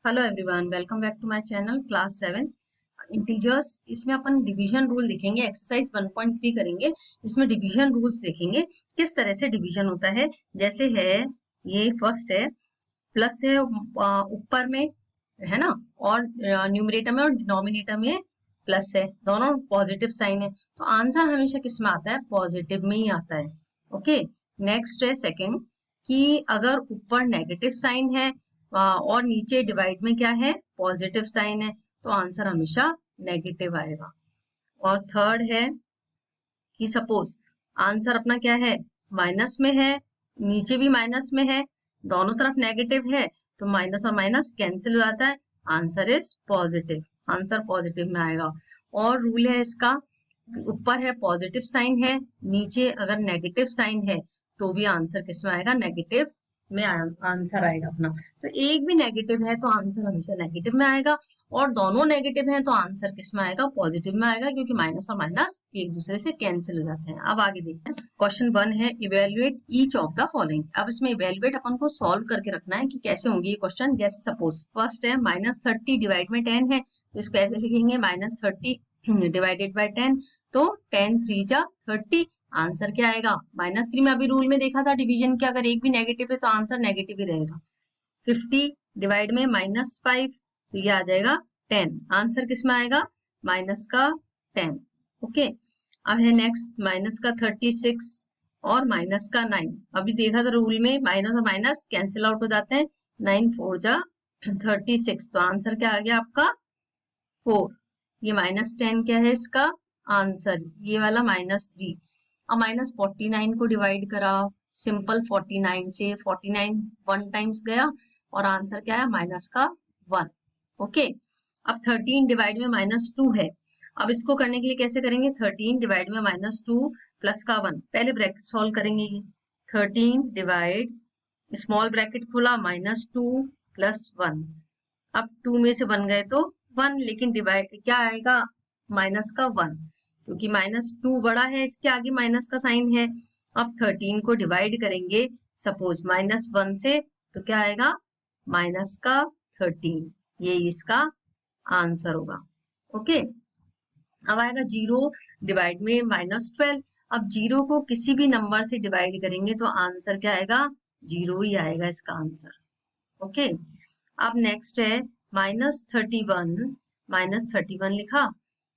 Hello everyone, welcome back to my channel class 7 integers. इसमें अपन division rule देखेंगे, exercise 1.3 करेंगे। इसमें डिवीजन रूल्स देखेंगे किस तरह से डिवीजन होता है। जैसे है ये फर्स्ट है, प्लस है ऊपर में, है ना, और न्यूमरेटर में और डिनोमिनेटर में प्लस है, दोनों पॉजिटिव साइन है, तो आंसर हमेशा किस में आता है? पॉजिटिव में ही आता है। ओके, नेक्स्ट है सेकंड कि अगर ऊपर नेगेटिव साइन है और नीचे डिवाइड में क्या है? पॉजिटिव साइन है, तो आंसर हमेशा नेगेटिव आएगा। और थर्ड है कि सपोज आंसर अपना क्या है? माइनस में है, नीचे भी माइनस में है, दोनों तरफ नेगेटिव है, तो माइनस और माइनस कैंसिल हो जाता है, answer is positive, answer positive में आएगा। और रूल है इसका, ऊपर है पॉजिटिव साइन है, नीचे अगर नेगेटिव साइन है तो भी आंसर किस में आएगा? नेगेटिव में आंसर आएगा अपना। तो एक भी नेगेटिव है तो आंसर हमेशा नेगेटिव में आएगा, और दोनों नेगेटिव हैं तो आंसर किस में आएगा? पॉजिटिव में आएगा, क्योंकि माइनस और माइनस एक दूसरे से कैंसिल हो जाते हैं। अब आगे देखते हैं, क्वेश्चन 1 है evaluate each of the following. अब इसमें इवेल्युएट अपन को सॉल्व करके रखना है कि कैसे होंगे ये क्वेश्चन। जैसे सपोज फर्स्ट है -30 डिवाइड में 10 है, तो इसको ऐसे लिखेंगे -30 डिवाइडेड बाय 10, तो 10 3 जा 30, आंसर क्या आएगा? -3 में अभी रूल में देखा था डिवीजन के, अगर एक भी नेगेटिव है तो आंसर नेगेटिव ही रहेगा। 50 डिवाइड में -5, तो ये आ जाएगा 10, आंसर किस में आएगा? माइनस का 10। ओके, अब है नेक्स्ट माइनस का 36 और माइनस का 9। अभी देखा था रूल में माइनस और माइनस कैंसिल आउट हो जाते हैं, 9 4 जा 36, तो आंसर क्या आ गया आपका? 4। ये -10 क्या है इसका आंसर? ये वाला -3। अब -49 को डिवाइड करा, सिंपल 49 से 49 1 टाइम्स गया और आंसर क्या है? माइनस का 1। ओके, अब 13 डिवाइड में -2 है। अब इसको करने के लिए कैसे करेंगे? 13 डिवाइड में -2 प्लस का 1, पहले ब्रैकेट सॉल्व करेंगे। ये 13 डिवाइड, स्मॉल ब्रैकेट खोला, -2 प्लस 1, अब 2 में से 1 गए तो 1, लेकिन डिवाइड क्या आएगा? माइनस का 1, क्योंकि -2 बड़ा है, इसके आगे माइनस का साइन है। अब 13 को डिवाइड करेंगे सपोज -1 से, तो क्या आएगा? माइनस का 13, ये इसका आंसर होगा। ओके, अब आएगा 0 डिवाइड में -12। अब 0 को किसी भी नंबर से डिवाइड करेंगे तो आंसर क्या आएगा? 0 ही आएगा इसका आंसर। ओके, अब नेक्स्ट है -31, -31 लिखा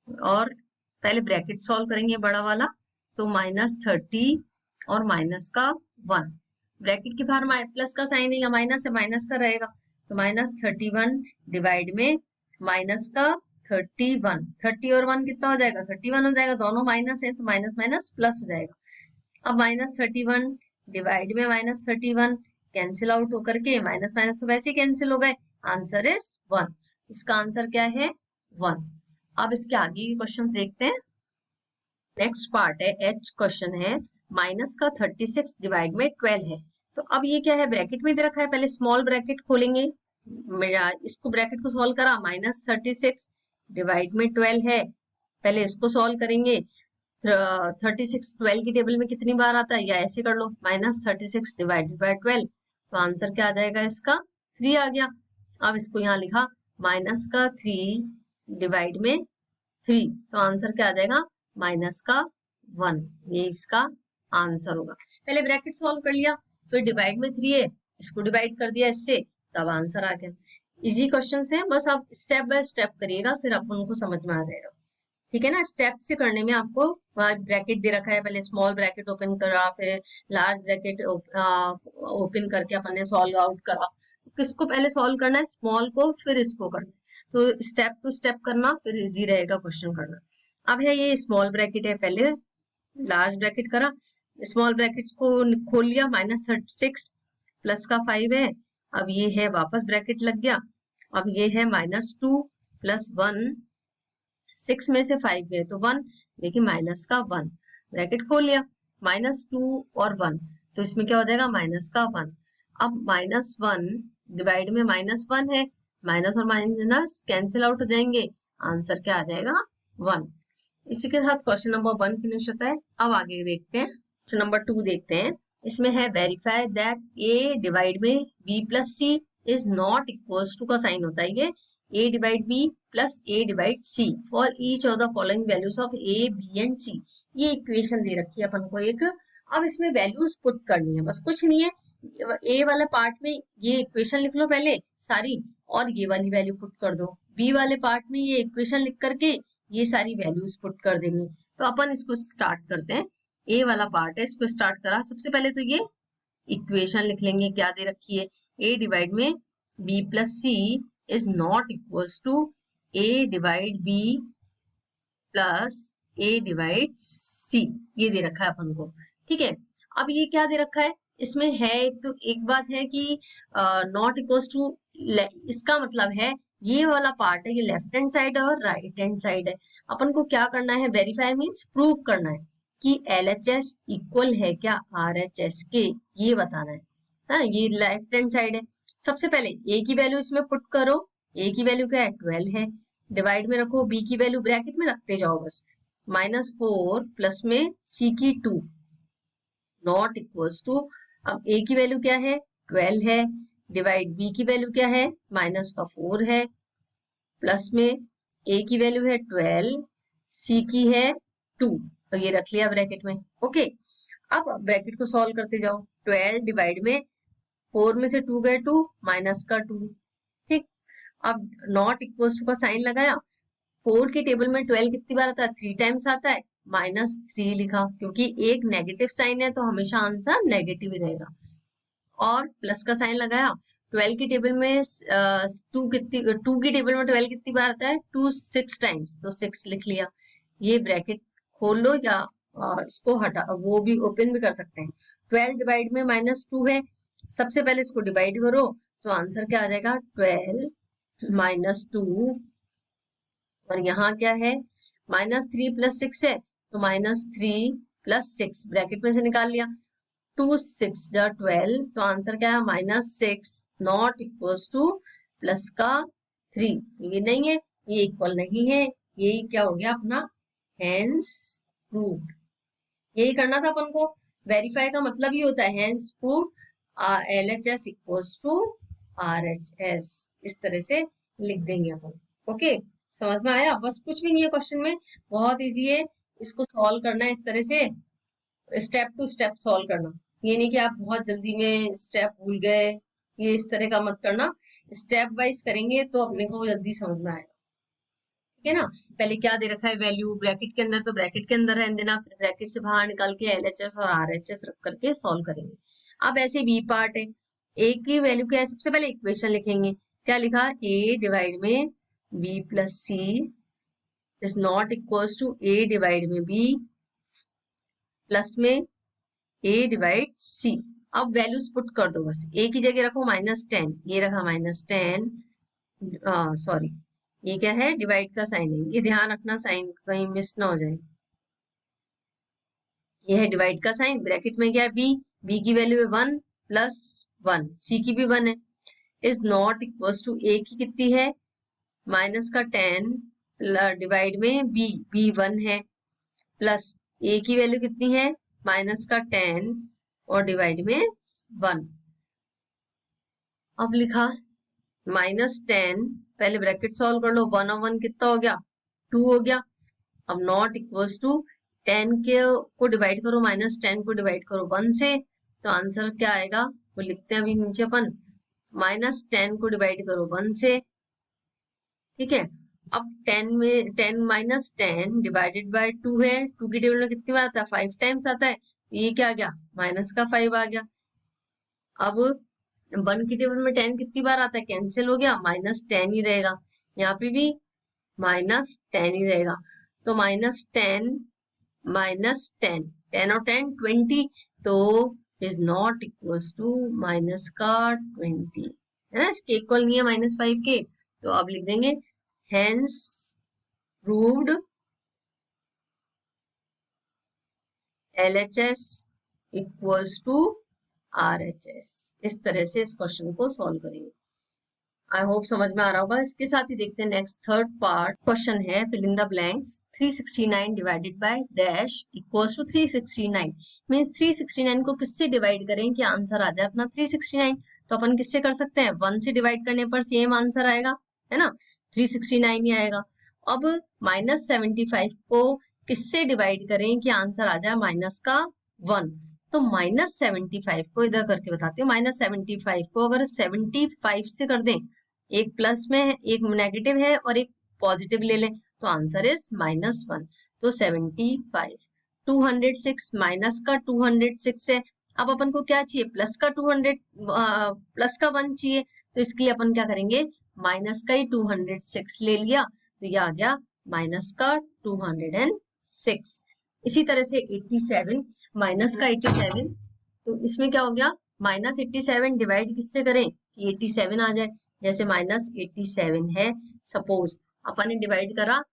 और पहले ब्रैकेट सॉल्व करेंगे बड़ा वाला, तो -30 और माइनस का 1, ब्रैकेट के बाहर प्लस का साइन है या माइनस है, माइनस का रहेगा, तो -31 डिवाइड में माइनस का 31, 30 और 1 कितना हो जाएगा? 31 हो जाएगा, दोनों माइनस है तो माइनस माइनस प्लस हो जाएगा। अब -31 डिवाइड में -31 कैंसिल आउट होकर के माइनस माइनस तो वैसे ही कैंसिल हो गए, आंसर इज 1। इसका आंसर क्या है? 1। अब इसके आगे के क्वेश्चन देखते हैं। नेक्स्ट पार्ट है एच क्वेश्चन है, माइनस का 36 डिवाइड में 12 है। तो अब ये क्या है? ब्रैकेट में दे रखा है, पहले स्मॉल ब्रैकेट खोलेंगे, इसको ब्रैकेट को सॉल्व करा, -36 डिवाइड में 12 है, पहले इसको सॉल्व करेंगे। 36 12 की टेबल में कितनी बार आता है, या ऐसे कर लो, -36 डिवाइडेड बाय 12, तो आंसर क्या आ जाएगा इसका? 3 आ गया। अब इसको यहाँ लिखा माइनस का 3 डिवाइड में 3, तो आंसर क्या आ जाएगा? माइनस का 1, ये इसका आंसर होगा। पहले ब्रैकेट सॉल्व कर लिया, फिर डिवाइड में 3 है, इसको डिवाइड कर दिया इससे, तब आंसर आ गया। इजी क्वेश्चन है, बस आप स्टेप बाय स्टेप करिएगा, फिर आप उनको समझ में आ जाएगा। ठीक है ना, स्टेप से करने में आपको ब्रैकेट दे रखा है, पहले स्मॉल ब्रैकेट ओपन करा, फिर लार्ज ब्रैकेट ओपन करके अपन ने सॉल्व आउट करा। तो किसको पहले सॉल्व करना है? स्मॉल को, फिर इसको करना है, तो स्टेप टू स्टेप करना, फिर इजी रहेगा क्वेश्चन करना। अब है ये स्मॉल ब्रैकेट है, पहले लार्ज ब्रैकेट करा, स्मॉल ब्रैकेट को खोल लिया, -36 प्लस का 5 है, अब ये है वापस ब्रैकेट लग गया, अब ये है -2 प्लस 1, 6 में से 5 गए तो 1, लेकिन माइनस का 1, ब्रैकेट खोल लिया, -2 और 1, तो इसमें क्या हो जाएगा? माइनस का 1। अब -1 डिवाइड में -1 है, माइनस और माइनस कैंसिल आउट हो जाएंगे, आंसर क्या आ जाएगा? 1। इसी के साथ क्वेश्चन नंबर 1 फिनिश होता है। अब आगे देखते हैं, क्वेश्चन नंबर 2 देखते हैं। इसमें है वेरीफाई दैट a डिवाइड में b plus c is not equals to का साइन होता है ये a divide b plus a divide c for each of the following values of a b and c। ये इक्वेशन दे रखी है अपन को एक। अब इसमें वैल्यूज पुट करनी है, बस कुछ नहीं है। a वाले पार्ट में ये इक्वेशन लिख लो पहले सारी, और ये वाली वैल्यू पुट कर दो। b वाले पार्ट में ये इक्वेशन लिख करके ये सारी वैल्यूज पुट कर देंगे। तो अपन इसको स्टार्ट करते हैं। a वाला पार्ट है, इसको स्टार्ट करा। सबसे पहले तो ये इक्वेशन लिख लेंगे, क्या दे रखी है, a डिवाइड में b plus c is not equals to a divide b plus a divide c। ये दे रखा है अपन को, ठीक है। अब ये क्या दे रखा है इसमें है, तो एक बात है कि नॉट इक्वल्स टू, इसका मतलब है ये वाला पार्ट है, ये लेफ्ट हैंड साइड और राइट हैंड साइड है। अपन को क्या करना है, वेरीफाई मीन्स प्रूव करना है कि LHS इक्वल है क्या RHS के, ये बताना है। हाँ, ये लेफ्ट हैंड साइड है। सबसे पहले a की वैल्यू इसमें पुट करो। a की वैल्यू क्या है, 12 है। डिवाइड में रखो, b की वैल्यू ब्रैकेट में रखते जाओ बस, -4 प्लस में c की 2 नॉट इक्वल्स टू, अब a की वैल्यू क्या है, 12 है। डिवाइड b की वैल्यू क्या है, -4 है, प्लस में a की वैल्यू है 12, c की है 2, और ये रख लिया ब्रैकेट में। ओके, अब ब्रैकेट को सॉल्व करते जाओ। 12 डिवाइड में 4 में से 2 गए 2, माइनस का 2, ठीक। अब नॉट इक्वल्स टू का साइन लगाया। 4 के टेबल में 12 कितनी बार आता है, 3 टाइम्स आता है, -3 लिखा, क्योंकि एक नेगेटिव साइन है तो हमेशा आंसर नेगेटिव ही रहेगा। और प्लस का साइन लगाया। 12 की टेबल में 2 की टेबल में 12 कितनी बार आता है, 2 6 टाइम्स, तो 6 लिख लिया। ये ब्रैकेट खोल लो या इसको हटा, वो भी ओपन भी कर सकते हैं। 12 डिवाइड में -2 है, सबसे पहले इसको डिवाइड करो तो आंसर क्या आ जाएगा, 12 -2, और यहाँ क्या है, -3 + 6 है तो -3 + 6 ब्रैकेट में से निकाल लिया। 2 6 जा 12, तो आंसर क्या है, -6 नॉट इक्वल्स टू प्लस का 3। ये नहीं है, ये इक्वल नहीं है, यही क्या हो गया अपना हेंस प्रूव्ड। यही करना था अपन को, वेरीफाई का मतलब ही होता है hence proved LHS equals to RHS। इस तरह से लिख देंगे अपन। ओके, समझ में आया, बस कुछ भी नहीं है क्वेश्चन में, बहुत इजी है। इसको सॉल्व करना है इस तरह से, स्टेप टू स्टेप सॉल्व करना। ये नहीं कि आप बहुत जल्दी में स्टेप भूल गए, ये इस तरह का मत करना। स्टेप वाइज करेंगे तो अपने को जल्दी समझ में आएगा, ठीक है ना। पहले क्या दे रखा है, वैल्यू ब्रैकेट के अंदर, तो ब्रैकेट के अंदर रहने देना, फिर ब्रैकेट से बाहर निकाल के LHS और RHS रख करके सॉल्व करेंगे। अब ऐसे बी पार्ट है, ए की वैल्यू क्या है, सबसे पहले इक्वेशन लिखेंगे। क्या लिखा, a डिवाइड में b plus c is not equals to a divide में b प्लस में a डिवाइड c। अब वैल्यूज पुट कर दो बस, a की जगह रखो -10, ये रखा -10, सॉरी ये क्या है, डिवाइड का साइन है, ये ध्यान रखना साइन कहीं मिस ना हो जाए। ये है डिवाइड का साइन, ब्रैकेट में क्या है b की वैल्यू है 1 + 1, c की भी 1 है, is not equals to a की कितनी है, -10 डिवाइड में b 1 है, प्लस a की वैल्यू कितनी है, -10 और डिवाइड में 1। अब लिखा -10, पहले ब्रैकेट सॉल्व कर लो, 1 और 1 कितना हो गया, 2 हो गया। अब नॉट इक्वल्स टू 10 को डिवाइड करो, -10 को डिवाइड करो 1 से, तो आंसर क्या आएगा, वो लिखते हैं अभी नीचे अपन, -10 को डिवाइड करो 1 से, ठीक है। अब 10 में 10 -10 डिवाइडेड बाय 2 है, 2 की टेबल में कितनी बार आता है, 5 टाइम्स आता है, ये क्या आ गया, -5 आ गया। अब 1 की टेबल में 10 कितनी बार आता है, कैंसिल हो गया, -10 ही रहेगा, यहाँ पे भी -10 ही रहेगा। तो -10 -10, 10 और 10 20, तो is not equals to minus का 20 है ना, इसके इक्वल नहीं है -5 के, तो अब लिख देंगे hence proved LHS equals to RHS। इस तरह से इस क्वेश्चन को सॉल्व करेंगे। आई होप समझ में आ रहा होगा। इसके साथ ही देखते हैं नेक्स्ट थर्ड पार्ट। क्वेश्चन है fill in the blanks, 369 divided by dash equals to 369। Means 369 को किससे डिवाइड करें कि आंसर आ जाए अपना 369। तो अपन किससे कर सकते हैं, 1 से डिवाइड करने पर सेम आंसर आएगा, है ना, 369 ही आएगा। अब -75 को किससे डिवाइड करें कि आंसर आ जाए माइनस का 1, तो -75 को इधर करके बताती हूँ। -75 को अगर 75 से कर दें, एक प्लस में है एक नेगेटिव है और एक पॉजिटिव ले लें, तो आंसर इज -1, तो 75। 206 माइनस का 206 है। अब अपन को क्या चाहिए, प्लस का 200 प्लस का 1 चाहिए, तो इसके लिए अपन क्या करेंगे, माइनस का ही 206 ले लिया, तो ये आ गया माइनस का 206। इसी तरह से 87 माइनस का 87, तो इसमें क्या हो गया, -87 डिवाइड किससे करें कि 87 आ जाए। जैसे -87 है, सपोज अपन ने डिवाइड करा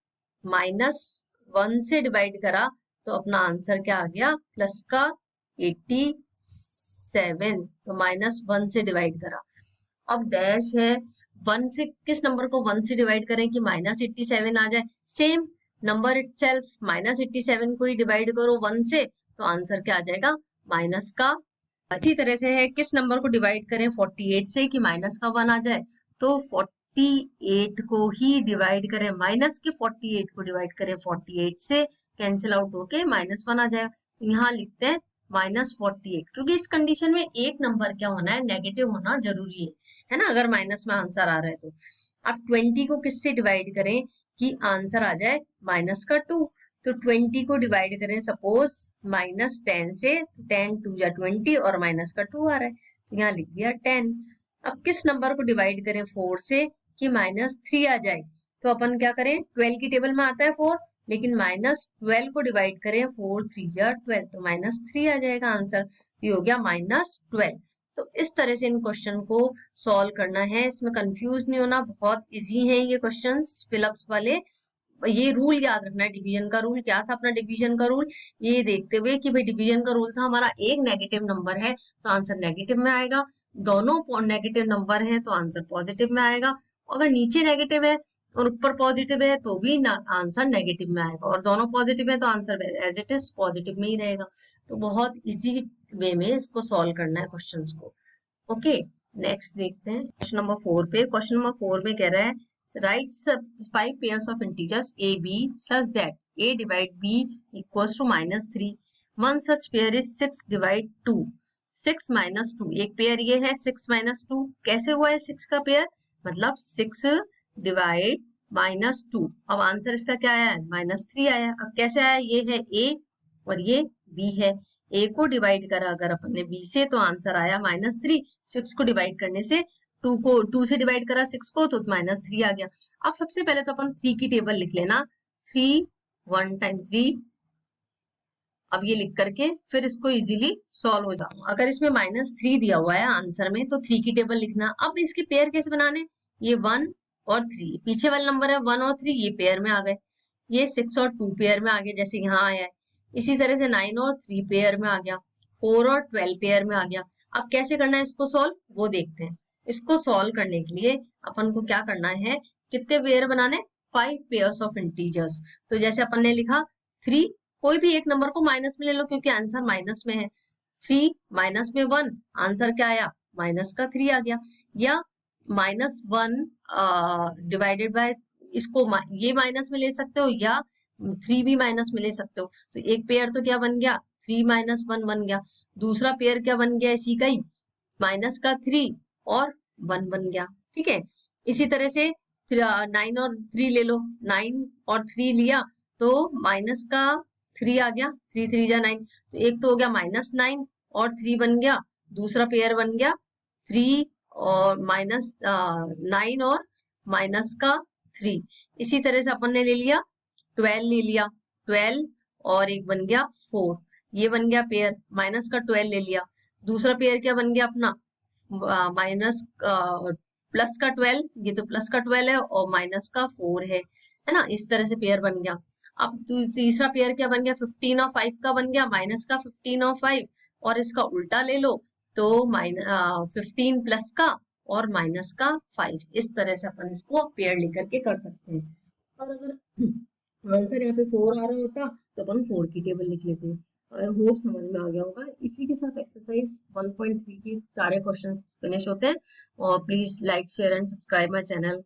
-1 से डिवाइड करा, तो अपना आंसर क्या आ गया, प्लस का 87, तो -1 से डिवाइड करा। अब डैश है, 1 से किस नंबर को 1 से डिवाइड करें कि -87 आ जाए, सेम नंबर इटसेल्फ, -87 को ही डिवाइड करो 1 से, तो आंसर क्या आ जाएगा, माइनस का। अच्छी तरह से है, किस नंबर को डिवाइड करें 48 से कि माइनस का 1 आ जाए, तो 48 को ही डिवाइड करें, माइनस के 48 को डिवाइड करें 48 से, कैंसिल आउट होके -1 आ जाएगा। तो यहाँ लिखते हैं -48, क्योंकि इस कंडीशन में एक नंबर क्या होना है, नेगेटिव होना जरूरी है ना, अगर माइनस में आंसर आ रहा है तो। अब 20 को किससे डिवाइड करें कि आंसर आ जाए माइनस का 2, तो 20 को डिवाइड करें सपोज -10 से, 10 2 या 20 और माइनस का 2 आ रहा है, तो यहाँ लिख दिया 10। अब किस नंबर को डिवाइड करें 4 से कि -3 आ जाए, तो अपन क्या करें, 12 की टेबल में आता है 4, लेकिन -12 को डिवाइड करें 4 3 या 12, तो -3 आ जाएगा आंसर, तो ये हो गया -12। तो इस तरह से इन क्वेश्चन को सॉल्व करना है, इसमें कंफ्यूज नहीं होना, बहुत इजी है ये क्वेश्चंस फिलअप्स वाले। ये रूल याद रखना है, डिवीजन का रूल क्या था अपना, डिवीजन का रूल ये देखते हुए कि भाई डिवीजन का रूल था हमारा, एक नेगेटिव नंबर है तो आंसर नेगेटिव में आएगा, दोनों नेगेटिव नंबर है तो आंसर पॉजिटिव में आएगा, अगर नीचे नेगेटिव है और ऊपर पॉजिटिव है तो भी आंसर नेगेटिव में आएगा, और दोनों पॉजिटिव है तो answer as it is positive में ही रहेगा। तो बहुत इजी वे में इसको सॉल्व करना है क्वेश्चंस को। ओके, नेक्स्ट देखते हैं क्वेश्चन नंबर 4 पे। क्वेश्चन नंबर 4 में कह रहा है, right 5 pairs of integers a b such that a divide b equals to -3। One such pair is 6 divide 2, 6 minus 2, एक पेयर ये है 6 minus 2, कैसे हुआ है 6 का पेयर, मतलब 6 डिवाइड -2, अब आंसर इसका क्या आया है -3 आया। अब कैसे आया, ये है a और ये b है, a को डिवाइड करा अगर अपन ने b से तो आंसर आया -3, 6 को डिवाइड करने से 2 से डिवाइड करा 6 को तो -3 आ गया। अब सबसे पहले तो अपन 3 की टेबल लिख लेना, 3 1 टाइम 3, अब ये लिख करके फिर इसको इजीली सॉल्व हो जाओ। अगर इसमें -3 दिया हुआ है आंसर में तो 3 की टेबल लिखना। अब इसके पेयर कैसे बनाने, ये 1 और 3 पीछे वाले नंबर है 1 और 3 ये पेयर में आ गए, ये 6 और 2 पेयर में आ गए जैसे यहाँ आया है, इसी तरह से 9 और 3 पेयर में आ गया, 4 और 12 पेयर में आ गया। अब कैसे करना है इसको सॉल्व वो देखते हैं। इसको सॉल्व करने के लिए अपन को क्या करना है, कितने पेयर बनाने, 5 पेयर्स ऑफ इंटीजर्स। तो जैसे अपन ने लिखा 3, कोई भी एक नंबर को माइनस में ले लो क्योंकि आंसर माइनस में है, 3 माइनस में 1, आंसर क्या आया माइनस का 3 आ गया, या -1 डिवाइडेड बाय, इसको ये माइनस में ले सकते हो या 3 भी माइनस में ले सकते हो। तो एक पेयर तो क्या बन गया 3 - 1 बन गया, दूसरा पेयर क्या बन गया इसी का ही माइनस का 3 और 1 बन गया, ठीक है। इसी तरह से 9 और 3 ले लो, 9 और 3 लिया तो माइनस का 3 आ गया, 3 3 जा 9, तो एक तो हो गया -9 और 3 बन गया, दूसरा पेयर बन गया 3 और -9 और माइनस का 3। इसी तरह से अपन ने ले लिया 12 ले लिया, 12 और एक बन गया 4, ये बन गया पेयर, माइनस का 12 ले लिया, दूसरा पेयर क्या बन गया अपना माइनस प्लस का 12, ये तो प्लस का 12 है और माइनस का 4 है ना, इस तरह से पेयर बन गया। अब तीसरा पेयर क्या बन गया 15 और 5 का बन गया, माइनस का 15 और 5, और इसका उल्टा ले लो तो 15 प्लस का और माइनस का 5, इस तरह से अपन इसको पेयर लेकर के कर सकते हैं। और अगर आंसर यहाँ पे 4 आ रहा होता तो अपन 4 की टेबल लिख लेते हैं। आई होप समझ में आ गया होगा। इसी के साथ एक्सरसाइज 1.3 के सारे क्वेश्चंस फिनिश होते हैं। और please like share and subscribe my channel.